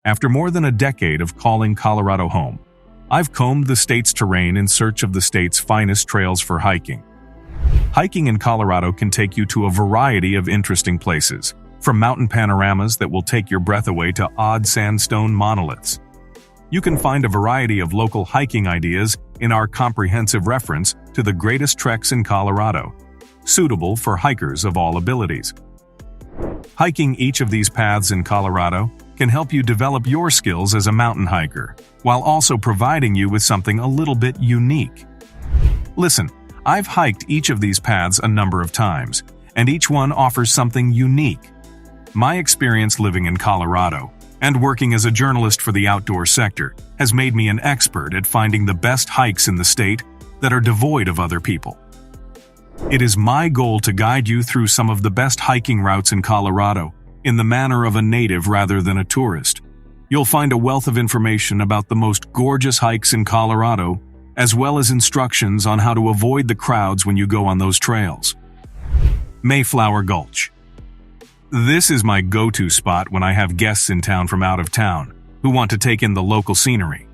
After more than a decade of calling Colorado home, I've combed the state's terrain in search of the state's finest trails for hiking. Hiking in Colorado can take you to a variety of interesting places, from mountain panoramas that will take your breath away to odd sandstone monoliths. You can find a variety of local hiking ideas in our comprehensive reference to the greatest treks in Colorado, suitable for hikers of all abilities. Hiking each of these paths in Colorado can help you develop your skills as a mountain hiker, while also providing you with something a little bit unique. Listen, I've hiked each of these paths a number of times, and each one offers something unique. My experience living in Colorado and working as a journalist for the outdoor sector has made me an expert at finding the best hikes in the state that are devoid of other people. It is my goal to guide you through some of the best hiking routes in Colorado in the manner of a native rather than a tourist. You'll find a wealth of information about the most gorgeous hikes in Colorado, as well as instructions on how to avoid the crowds when you go on those trails. Mayflower Gulch. This is my go-to spot when I have guests in town from out of town who want to take in the local scenery.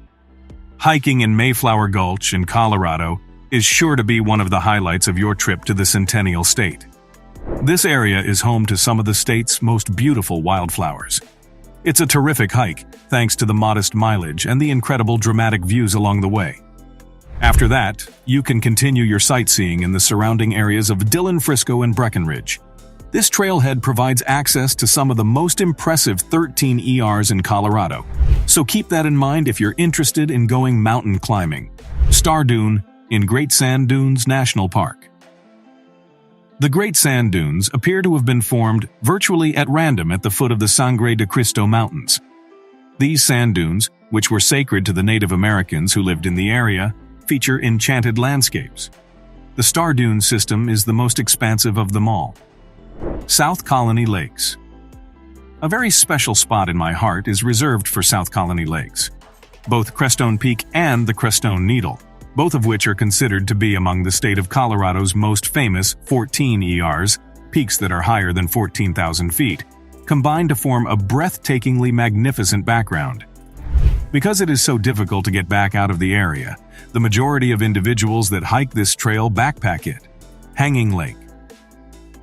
Hiking in Mayflower Gulch in Colorado is sure to be one of the highlights of your trip to the Centennial State. This area is home to some of the state's most beautiful wildflowers. It's a terrific hike, thanks to the modest mileage and the incredible dramatic views along the way. After that, you can continue your sightseeing in the surrounding areas of Dillion, Frisco, and Breckenridge. This trailhead provides access to some of the most impressive 13 ERs in Colorado, so keep that in mind if you're interested in going mountain climbing. Star Dune in Great Sand Dunes National Park. The Great Sand Dunes appear to have been formed virtually at random at the foot of the Sangre de Cristo Mountains. These sand dunes, which were sacred to the Native Americans who lived in the area, feature enchanted landscapes. The Star Dune system is the most expansive of them all. South Colony Lakes. A very special spot in my heart is reserved for South Colony Lakes. Both Crestone Peak and the Crestone Needle, both of which are considered to be among the state of Colorado's most famous 14 ERs, peaks that are higher than 14,000 feet, combine to form a breathtakingly magnificent background. Because it is so difficult to get back out of the area, the majority of individuals that hike this trail backpack it. Hanging Lake.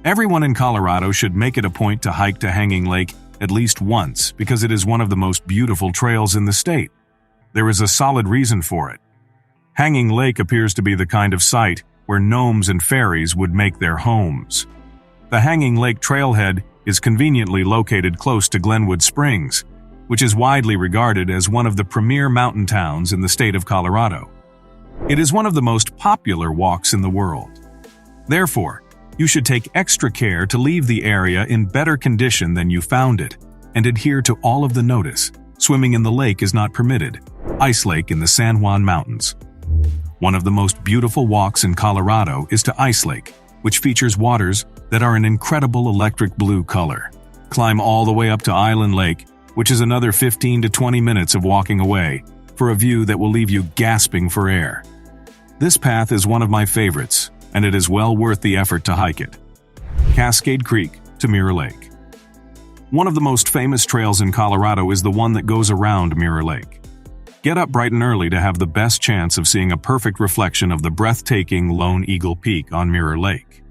Everyone in Colorado should make it a point to hike to Hanging Lake at least once because it is one of the most beautiful trails in the state. There is a solid reason for it. Hanging Lake appears to be the kind of site where gnomes and fairies would make their homes. The Hanging Lake trailhead is conveniently located close to Glenwood Springs, which is widely regarded as one of the premier mountain towns in the state of Colorado. It is one of the most popular walks in the world. Therefore, you should take extra care to leave the area in better condition than you found it, and adhere to all of the notice. Swimming in the lake is not permitted. Ice Lake in the San Juan Mountains. One of the most beautiful walks in Colorado is to Ice Lake, which features waters that are an incredible electric blue color. Climb all the way up to Island Lake, which is another 15 to 20 minutes of walking away, for a view that will leave you gasping for air. This path is one of my favorites, and it is well worth the effort to hike it. Cascade Creek to Mirror Lake. One of the most famous trails in Colorado is the one that goes around Mirror Lake. Get up bright and early to have the best chance of seeing a perfect reflection of the breathtaking Lone Eagle Peak on Mirror Lake.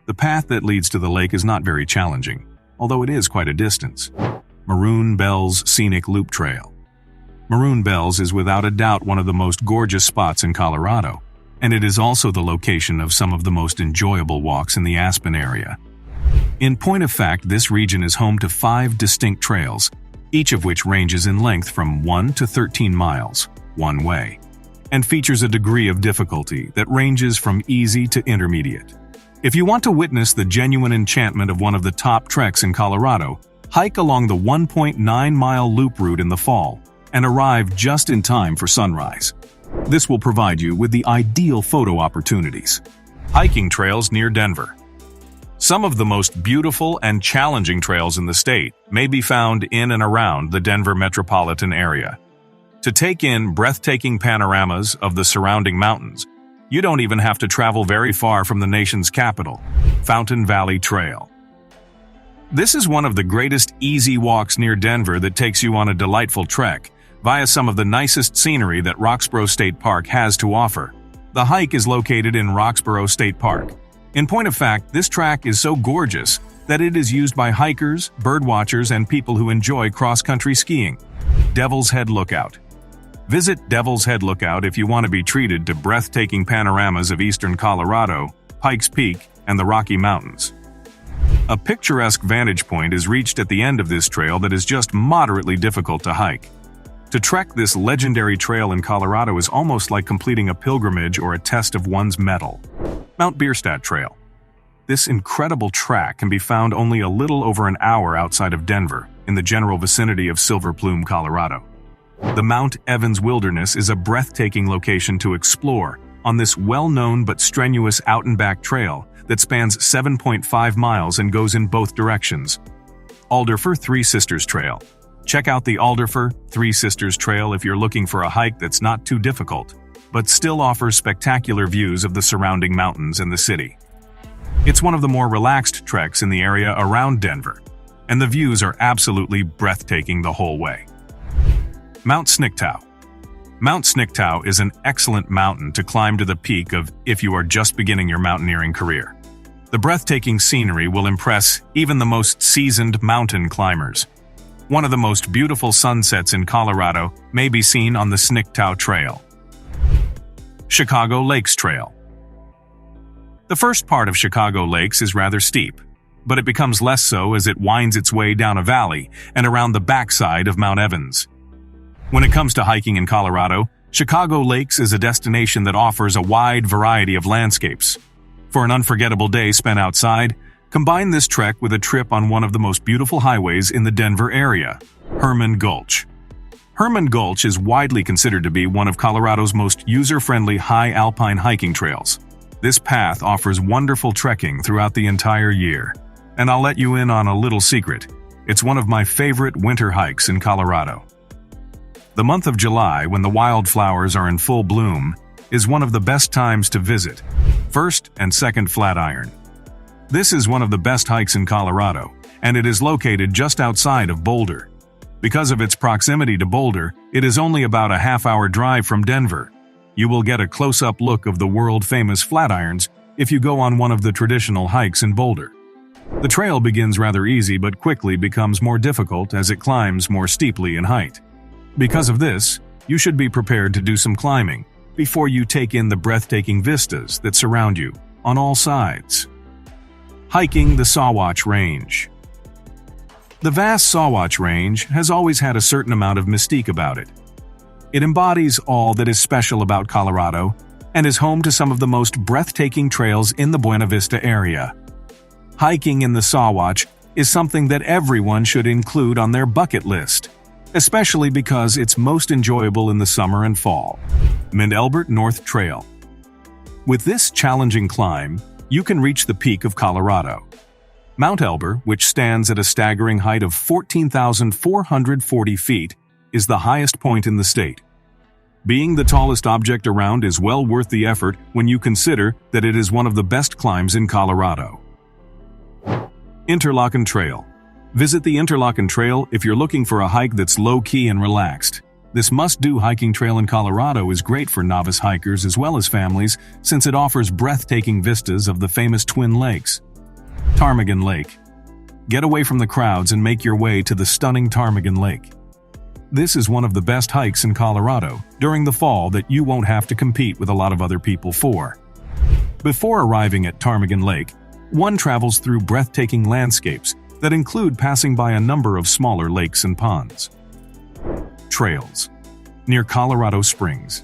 The path that leads to the lake is not very challenging, although it is quite a distance. Maroon Bells Scenic Loop Trail. Maroon Bells is without a doubt one of the most gorgeous spots in Colorado, and it is also the location of some of the most enjoyable walks in the Aspen area. In point of fact, this region is home to 5 distinct trails, each of which ranges in length from 1 to 13 miles, one way, and features a degree of difficulty that ranges from easy to intermediate. If you want to witness the genuine enchantment of one of the top treks in Colorado, hike along the 1.9-mile loop route in the fall and arrive just in time for sunrise. This will provide you with the ideal photo opportunities. Hiking trails near Denver. Some of the most beautiful and challenging trails in the state may be found in and around the Denver metropolitan area. To take in breathtaking panoramas of the surrounding mountains, you don't even have to travel very far from the nation's capital, Fountain Valley Trail. This is one of the greatest easy walks near Denver that takes you on a delightful trek via some of the nicest scenery that Roxborough State Park has to offer. The hike is located in Roxborough State Park. In point of fact, this track is so gorgeous that it is used by hikers, birdwatchers, and people who enjoy cross-country skiing. Devil's Head Lookout. Visit Devil's Head Lookout if you want to be treated to breathtaking panoramas of eastern Colorado, Pikes Peak, and the Rocky Mountains. A picturesque vantage point is reached at the end of this trail that is just moderately difficult to hike. To trek this legendary trail in Colorado is almost like completing a pilgrimage or a test of one's mettle. Mount Bierstadt Trail. This incredible track can be found only a little over an hour outside of Denver, in the general vicinity of Silver Plume, Colorado. The Mount Evans Wilderness is a breathtaking location to explore on this well-known but strenuous out-and-back trail that spans 7.5 miles and goes in both directions. Alderfer Three Sisters Trail. Check out the Alderfer Three Sisters Trail if you're looking for a hike that's not too difficult, but still offers spectacular views of the surrounding mountains and the city. It's one of the more relaxed treks in the area around Denver, and the views are absolutely breathtaking the whole way. Mount Snicktow. Mount Snicktow is an excellent mountain to climb to the peak of if you are just beginning your mountaineering career. The breathtaking scenery will impress even the most seasoned mountain climbers. One of the most beautiful sunsets in Colorado may be seen on the Snicktow Trail. Chicago Lakes Trail. The first part of Chicago Lakes is rather steep, but it becomes less so as it winds its way down a valley and around the backside of Mount Evans. When it comes to hiking in Colorado, Chicago Lakes is a destination that offers a wide variety of landscapes. For an unforgettable day spent outside, combine this trek with a trip on one of the most beautiful highways in the Denver area, Herman Gulch. Herman Gulch is widely considered to be one of Colorado's most user-friendly high alpine hiking trails. This path offers wonderful trekking throughout the entire year. And I'll let you in on a little secret. It's one of my favorite winter hikes in Colorado. The month of July, when the wildflowers are in full bloom, is one of the best times to visit First and Second Flatiron. This is one of the best hikes in Colorado, and it is located just outside of Boulder. Because of its proximity to Boulder, it is only about a half-hour drive from Denver. You will get a close-up look of the world-famous Flatirons if you go on one of the traditional hikes in Boulder. The trail begins rather easy but quickly becomes more difficult as it climbs more steeply in height. Because of this, you should be prepared to do some climbing before you take in the breathtaking vistas that surround you on all sides. Hiking the Sawatch Range. The vast Sawatch Range has always had a certain amount of mystique about it. It embodies all that is special about Colorado and is home to some of the most breathtaking trails in the Buena Vista area. Hiking in the Sawatch is something that everyone should include on their bucket list, especially because it's most enjoyable in the summer and fall. Mount Elbert North Trail. With this challenging climb, you can reach the peak of Colorado. Mount Elbert, which stands at a staggering height of 14,440 feet, is the highest point in the state. Being the tallest object around is well worth the effort when you consider that it is one of the best climbs in Colorado. Interlochen Trail. Visit the Interlochen Trail if you're looking for a hike that's low-key and relaxed. This must-do hiking trail in Colorado is great for novice hikers as well as families since it offers breathtaking vistas of the famous Twin Lakes. Ptarmigan Lake. Get away from the crowds and make your way to the stunning Ptarmigan Lake. This is one of the best hikes in Colorado during the fall that you won't have to compete with a lot of other people for. Before arriving at Ptarmigan Lake, one travels through breathtaking landscapes that include passing by a number of smaller lakes and ponds. Trails. Near Colorado Springs.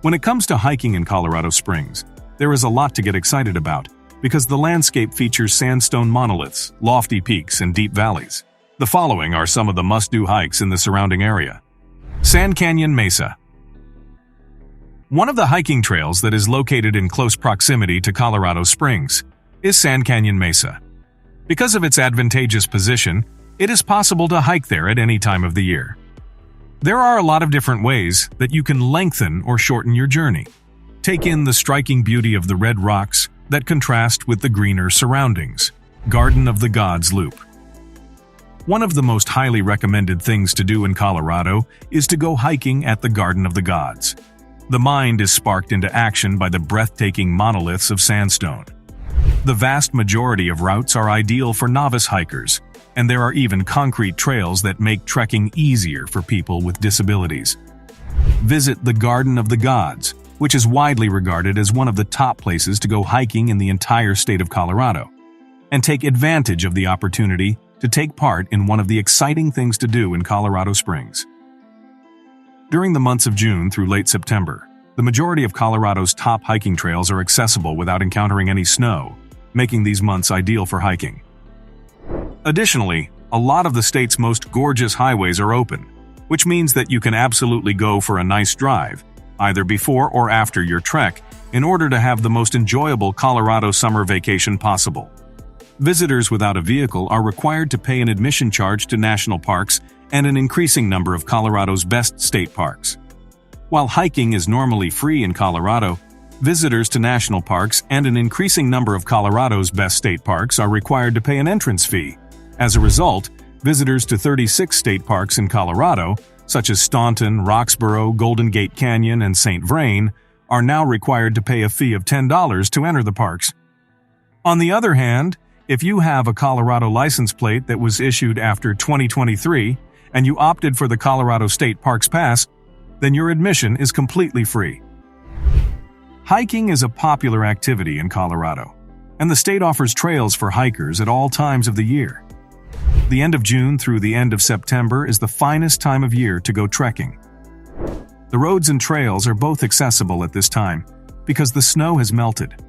When it comes to hiking in Colorado Springs, there is a lot to get excited about because the landscape features sandstone monoliths, lofty peaks, and deep valleys. The following are some of the must-do hikes in the surrounding area. Sand Canyon Mesa. One of the hiking trails that is located in close proximity to Colorado Springs is Sand Canyon Mesa. Because of its advantageous position, it is possible to hike there at any time of the year. There are a lot of different ways that you can lengthen or shorten your journey. Take in the striking beauty of the red rocks that contrast with the greener surroundings. Garden of the Gods Loop. One of the most highly recommended things to do in Colorado is to go hiking at the Garden of the Gods. The mind is sparked into action by the breathtaking monoliths of sandstone. The vast majority of routes are ideal for novice hikers, and there are even concrete trails that make trekking easier for people with disabilities. Visit the Garden of the Gods, which is widely regarded as one of the top places to go hiking in the entire state of Colorado, and take advantage of the opportunity to take part in one of the exciting things to do in Colorado Springs. During the months of June through late September, the majority of Colorado's top hiking trails are accessible without encountering any snow, making these months ideal for hiking. Additionally, a lot of the state's most gorgeous highways are open, which means that you can absolutely go for a nice drive, either before or after your trek, in order to have the most enjoyable Colorado summer vacation possible. Visitors without a vehicle are required to pay an admission charge to national parks and an increasing number of Colorado's best state parks. While hiking is normally free in Colorado, visitors to national parks and an increasing number of Colorado's best state parks are required to pay an entrance fee. As a result, visitors to 36 state parks in Colorado, such as Staunton, Roxborough, Golden Gate Canyon, and St. Vrain, are now required to pay a fee of $10 to enter the parks. On the other hand, if you have a Colorado license plate that was issued after 2023 and you opted for the Colorado State Parks Pass, then your admission is completely free. Hiking is a popular activity in Colorado, and the state offers trails for hikers at all times of the year. The end of June through the end of September is the finest time of year to go trekking. The roads and trails are both accessible at this time because the snow has melted,